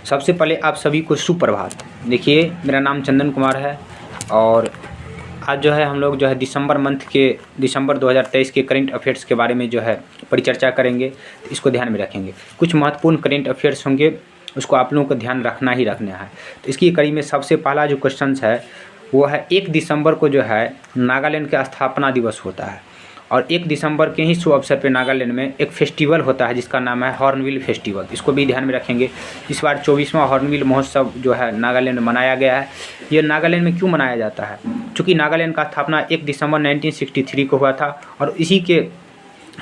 सबसे पहले आप सभी को सुप्रभात। देखिए, मेरा नाम चंदन कुमार है और आज जो है हम लोग जो है दिसंबर 2023 के करेंट अफेयर्स के बारे में जो है परिचर्चा करेंगे। तो इसको ध्यान में रखेंगे। कुछ महत्वपूर्ण करेंट अफेयर्स होंगे, उसको आप लोगों को ध्यान रखना ही रखना है। तो इसकी कड़ी में सबसे पहला जो क्वेश्चन है वो है 1 दिसंबर को जो है नागालैंड का स्थापना दिवस होता है और 1 दिसंबर के ही शुभ अवसर पे नागालैंड में एक फेस्टिवल होता है जिसका नाम है हॉर्नबिल फेस्टिवल। इसको भी ध्यान में रखेंगे। इस बार 24वां हॉर्नबिल महोत्सव जो है नागालैंड में मनाया गया है। ये नागालैंड में क्यों मनाया जाता है? चूँकि नागालैंड का स्थापना 1 दिसंबर 1963 को हुआ था और इसी के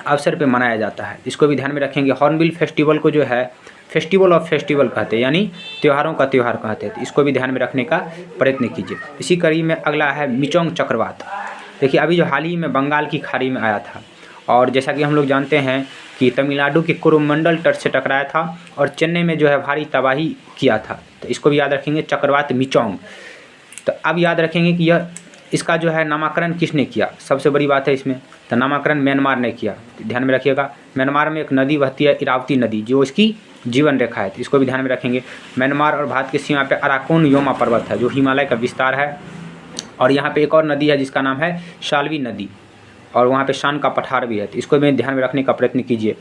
अवसर पर मनाया जाता है। इसको भी ध्यान में रखेंगे। हॉर्नबिल फेस्टिवल को जो है फेस्टिवल ऑफ फेस्टिवल कहते हैं, यानी त्योहारों का त्यौहार कहते हैं। तो इसको भी ध्यान में रखने का प्रयत्न कीजिए। इसी कड़ी में अगला है मिचोंग चक्रवात। देखिए, अभी जो हाल ही में बंगाल की खाड़ी में आया था और जैसा कि हम लोग जानते हैं कि तमिलनाडु के कोरोमंडल तट से टकराया था और चेन्नई में जो है भारी तबाही किया था। तो इसको भी याद रखेंगे, चक्रवात मिचोंग। तो अब याद रखेंगे कि इसका जो है नामकरण किसने किया। सबसे बड़ी बात है इसमें, तो नामकरण म्यांमार ने किया। तो ध्यान में रखिएगा। म्यांमार में एक नदी बहती है, इरावती नदी, जो इसकी जीवन रेखा है। तो इसको भी ध्यान में रखेंगे। म्यांमार और भारत की सीमा पे अराकोन योमा पर्वत है जो हिमालय का विस्तार है और यहाँ पे एक और नदी है जिसका नाम है शाल्वी नदी और वहाँ पे शान का पठार भी है। तो इसको भी ध्यान में रखने का प्रयत्न कीजिए।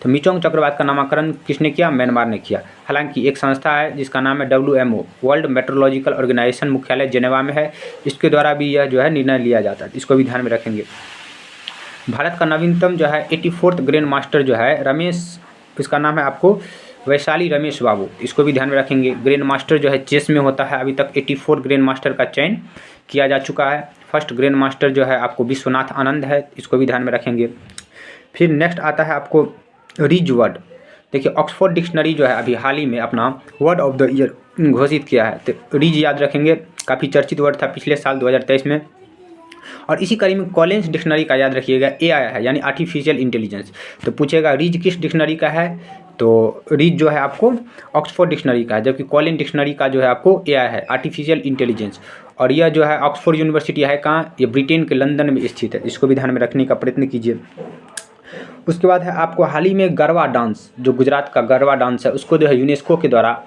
तो मिचोंग चक्रवात का नामकरण किसने किया? म्यांमार ने किया। हालांकि एक संस्था है जिसका नाम है WMO, वर्ल्ड मेट्रोलॉजिकल ऑर्गेनाइजेशन, मुख्यालय जेनेवा में है। इसके द्वारा भी यह जो है निर्णय लिया जाता है। इसको भी ध्यान में रखेंगे। भारत का नवीनतम जो है 84th ग्रैंड मास्टर जो है रमेश, इसका नाम है आपको वैशाली रमेश बाबू। इसको भी ध्यान में रखेंगे। ग्रैंड मास्टर जो है चेस में होता है। अभी तक 84 ग्रैंड मास्टर का चयन किया जा चुका है। फर्स्ट ग्रैंड मास्टर जो है आपको विश्वनाथ आनंद है। इसको भी ध्यान में रखेंगे। फिर नेक्स्ट आता है आपको रिज वर्ड। देखिए, ऑक्सफोर्ड डिक्शनरी जो है अभी हाल ही में अपना वर्ड ऑफ द ईयर घोषित किया है। तो रिज याद रखेंगे, काफ़ी चर्चित वर्ड था पिछले साल 2023 में। और इसी कड़ी में कॉलिन्स डिक्शनरी का याद रखिएगा, AI है यानी आर्टिफिशियल इंटेलिजेंस। तो पूछेगा रिज किस डिक्शनरी का है, तो रिज जो है आपको ऑक्सफोर्ड डिक्शनरी का है, जबकि कॉलिन डिक्शनरी का जो है आपको AI है, आर्टिफिशियल इंटेलिजेंस। और यह जो है ऑक्सफोर्ड यूनिवर्सिटी है कहाँ? ये ब्रिटेन के लंदन में स्थित है। इसको भी ध्यान में रखने का प्रयत्न कीजिए। उसके बाद है आपको हाल ही में गरबा डांस, जो गुजरात का गरबा डांस है, उसको जो है यूनेस्को के द्वारा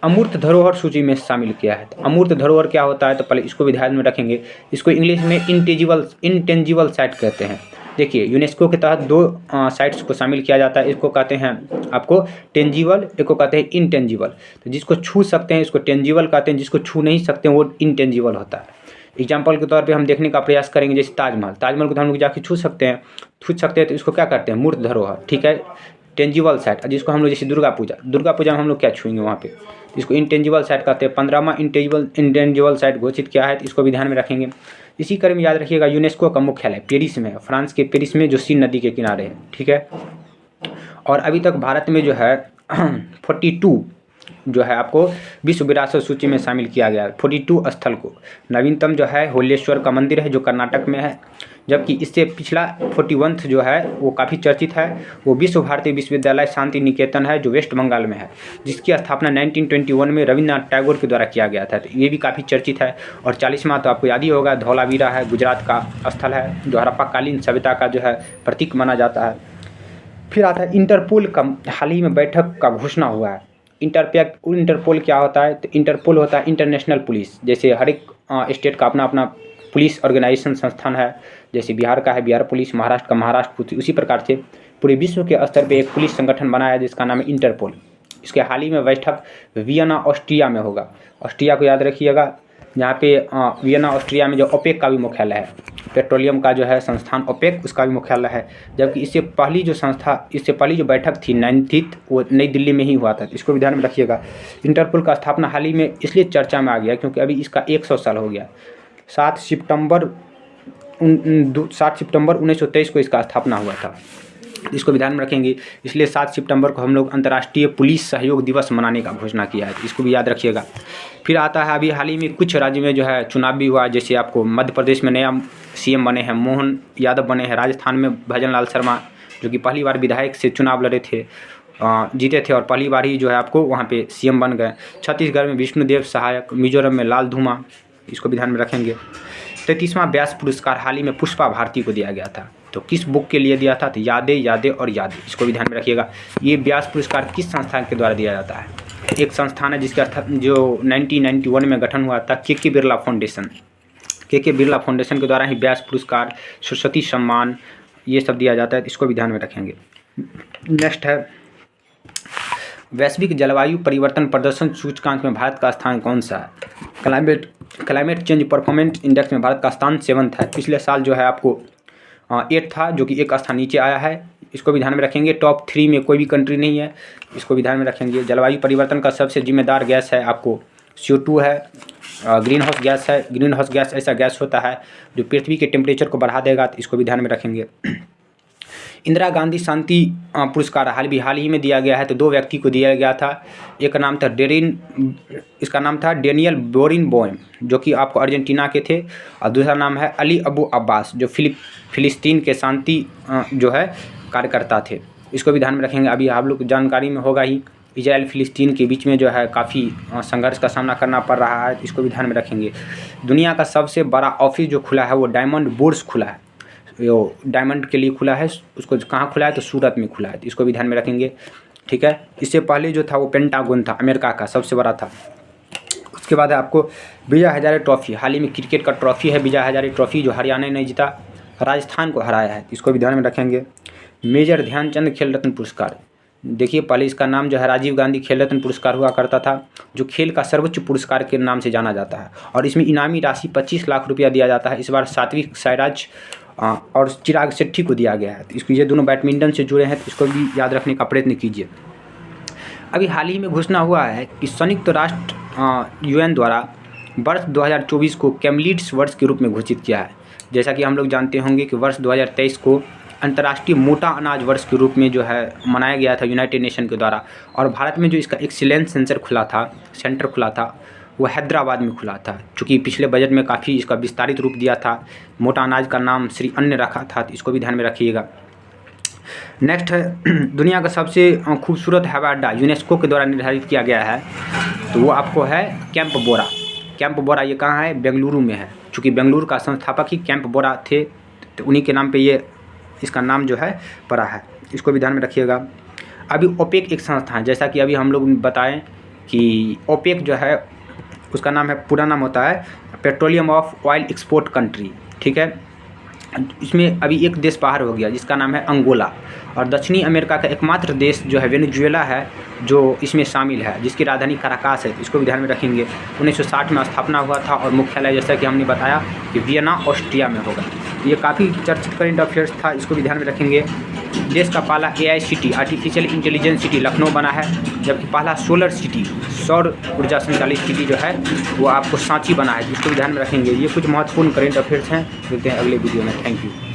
अमूर्त धरोहर सूची में शामिल किया है। तो अमूर्त धरोहर क्या होता है, तो पहले इसको भी ध्यान में रखेंगे। इसको इंग्लिश में इंटेंजिबल साइट कहते हैं। देखिए, यूनेस्को के तहत 2 साइट्स को शामिल किया जाता है। इसको कहते हैं आपको टेंजिबल, एक को कहते हैं इंटेंजिबल। तो जिसको छू सकते हैं इसको टेंजिबल कहते हैं, जिसको छू नहीं सकते हैं वो इंटेंजिबल होता है। एग्जाम्पल के तौर पे हम देखने का प्रयास करेंगे, जैसे ताजमहल को तो हम लोग जाके छू सकते हैं तो इसको क्या करते हैं? मूर्त धरोहर, ठीक है, टेंजिबल साइट। जिसको हम लोग जैसे दुर्गा पूजा में हम लोग क्या छुएंगे वहाँ पे, इसको इंटेंजिबल साइट कहते हैं। 15वां इंटेंजिबल साइट घोषित किया है। तो इसको भी ध्यान में रखेंगे। इसी क्रम में याद रखिएगा, यूनेस्को का मुख्यालय पेरिस में है, फ्रांस के पेरिस में, जो सीन नदी के किनारे है, ठीक है। और अभी तक भारत में जो है 42 जो है आपको विश्व विरासत सूची में शामिल किया गया है। 42 स्थल को। नवीनतम जो है होलेश्वर का मंदिर है जो कर्नाटक में है, जबकि इससे पिछला 41 जो है वो काफ़ी चर्चित है, वो विश्व भारती विश्वविद्यालय शांति निकेतन है जो वेस्ट बंगाल में है, जिसकी स्थापना 1921 में रविन्द्रनाथ टैगोर के द्वारा किया गया था। तो ये भी काफ़ी चर्चित है। और 40वां तो आपको याद ही होगा, धौलावीरा है, गुजरात का स्थल है जो हड़प्पाकालीन सभ्यता का जो है प्रतीक माना जाता है। फिर आता है इंटरपोल का हाल ही में बैठक का घोषणा हुआ है। इंटरपोल क्या होता है, तो इंटरपोल होता है इंटरनेशनल पुलिस। जैसे हर एक स्टेट का अपना अपना पुलिस ऑर्गेनाइजेशन संस्थान है, जैसे बिहार का है बिहार पुलिस, महाराष्ट्र का महाराष्ट्र पुलिस, उसी प्रकार से पूरे विश्व के स्तर पे एक पुलिस संगठन बनाया है जिसका नाम है इंटरपोल। इसके हाल ही में बैठक वियना ऑस्ट्रिया में होगा। ऑस्ट्रिया को याद रखिएगा, जहाँ पे वियना ऑस्ट्रिया में जो ओपेक का भी मुख्यालय है, पेट्रोलियम का जो है संस्थान ओपेक, उसका भी मुख्यालय है। जबकि इससे पहली जो बैठक थी 19th, वो नई दिल्ली में ही हुआ था। इसको भी ध्यान में रखिएगा। इंटरपोल का स्थापना हाल ही में इसलिए चर्चा में आ गया क्योंकि अभी इसका 100 साल हो गया। 7 सितंबर 1923 को इसका स्थापना हुआ था। इसको भी ध्यान में रखेंगे। इसलिए 7 सितंबर को हम लोग अंतर्राष्ट्रीय पुलिस सहयोग दिवस मनाने का घोषणा किया है। इसको भी याद रखिएगा। फिर आता है अभी हाल ही में कुछ राज्य में जो है चुनाव भी हुआ, जैसे आपको मध्य प्रदेश में नया CM बने हैं, मोहन यादव बने हैं। राजस्थान में भजन लाल शर्मा, जो कि पहली बार विधायक से चुनाव लड़े थे, जीते थे और पहली बार ही जो है आपको वहाँ पे CM बन गए। छत्तीसगढ़ में विष्णुदेव सहायक, मिजोरम में लाल धूमा, इसको भी ध्यान में रखेंगे। 33वां व्यास पुरस्कार हाल ही में पुष्पा भारती को दिया गया था। तो किस बुक के लिए दिया था, तो यादें यादें और यादें, इसको भी ध्यान में रखिएगा। ये व्यास पुरस्कार किस संस्थान के द्वारा दिया जाता है, एक संस्थान है जिसका जो 1991 में गठन हुआ था, के बिरला फाउंडेशन। के बिरला फाउंडेशन के द्वारा ही व्यास पुरस्कार, सरस्वती सम्मान, ये सब दिया जाता है, इसको भी ध्यान में रखेंगे। नेक्स्ट है वैश्विक जलवायु परिवर्तन प्रदर्शन सूचकांक में भारत का स्थान कौन सा है? क्लाइमेट चेंज परफॉर्मेंस इंडेक्स में भारत का स्थान 7th है। पिछले साल जो है आपको 8 था, जो कि एक स्थान नीचे आया है, इसको भी ध्यान में रखेंगे। टॉप 3 में कोई भी कंट्री नहीं है, इसको भी ध्यान में रखेंगे। जलवायु परिवर्तन का सबसे जिम्मेदार गैस है आपको CO2 है, ग्रीन हाउस गैस है। ग्रीन हाउस गैस ऐसा गैस होता है जो पृथ्वी के टेम्परेचर को बढ़ा देगा, तो इसको भी ध्यान में रखेंगे। इंदिरा गांधी शांति पुरस्कार हाल ही में दिया गया है, तो 2 व्यक्ति को दिया गया था। एक नाम था इसका नाम था डेनियल बोरिनबॉयम, जो कि आपको अर्जेंटीना के थे, और दूसरा नाम है अली अबू अब्बास, जो फिलिस्तीन के शांति जो है कार्यकर्ता थे। इसको भी ध्यान में रखेंगे। अभी आप लोग जानकारी में होगा ही, इजराइल फिलिस्तीन के बीच में जो है काफ़ी संघर्ष का सामना करना पड़ रहा है, इसको भी ध्यान में रखेंगे। दुनिया का सबसे बड़ा ऑफिस जो खुला है वो डायमंड बुर्स खुला है, वो डायमंड के लिए खुला है। उसको कहाँ खुला है? तो सूरत में खुला है, तो इसको भी ध्यान में रखेंगे। ठीक है, इससे पहले जो था वो पेंटागन था, अमेरिका का सबसे बड़ा था। उसके बाद है आपको विजय हजारे ट्रॉफी, हाल ही में क्रिकेट का ट्रॉफी है विजय हजारे ट्रॉफी, जो हरियाणा ने जीता, राजस्थान को हराया है, इसको भी ध्यान में रखेंगे। मेजर ध्यानचंद खेल रत्न पुरस्कार, देखिए पहले इसका नाम जो है राजीव गांधी खेल रत्न पुरस्कार हुआ करता था, जो खेल का सर्वोच्च पुरस्कार के नाम से जाना जाता है, और इसमें इनामी राशि 25 लाख रुपया दिया जाता है। इस बार सात्विक साईराज और चिराग शेट्टी को दिया गया है, तो इसको ये दोनों बैडमिंटन से जुड़े हैं, तो इसको भी याद रखने का प्रयत्न कीजिए। अभी हाल ही में घोषणा हुआ है कि संयुक्त राष्ट्र UN द्वारा वर्ष 2024 को कैमलिड्स वर्ष के रूप में घोषित किया है। जैसा कि हम लोग जानते होंगे कि वर्ष 2023 को अंतर्राष्ट्रीय मोटा अनाज वर्ष के रूप में जो है मनाया गया था यूनाइटेड नेशन के द्वारा, और भारत में जो इसका एक्सीलेंस सेंटर खुला था वो हैदराबाद में खुला था। चूँकि पिछले बजट में काफ़ी इसका विस्तारित रूप दिया था, मोटा अनाज का नाम श्री अन्न रखा था, तो इसको भी ध्यान में रखिएगा। नेक्स्ट है दुनिया का सबसे खूबसूरत हवाई अड्डा यूनेस्को के द्वारा निर्धारित किया गया है, तो वो आपको है कैंप बोरा। ये कहाँ है? बेंगलुरु में है। चूँकि बेंगलुरु का संस्थापक ही कैंप बोरा थे, तो उन्हीं के नाम पे ये इसका नाम जो है पड़ा है, इसको भी ध्यान में रखिएगा। अभी ओपेक एक संस्था है, जैसा कि अभी हम लोग बताएं कि ओपेक जो है उसका नाम है, पूरा नाम होता है petroleum of oil export country. ठीक है, इसमें अभी एक देश बाहर हो गया जिसका नाम है अंगोला, और दक्षिणी अमेरिका का एकमात्र देश जो है वेनेजुएला है जो इसमें शामिल है, जिसकी राजधानी काराकास है, इसको भी ध्यान में रखेंगे। 1960 में स्थापना हुआ था, और मुख्यालय जैसा कि हमने बताया कि वियना ऑस्ट्रिया में होगा। ये काफ़ी चर्चित करंट अफेयर्स था, इसको भी ध्यान में रखेंगे। देश का पहला AICT artificial intelligence city Lucknow बना है, जबकि पहला सोलर सिटी सौर ऊर्जा संचालित सिटी जो है वो आपको सांची बना है, इसको भी ध्यान में रखेंगे। ये कुछ महत्वपूर्ण करंट अफेयर्स हैं। मिलते हैं अगले वीडियो में। Thank you.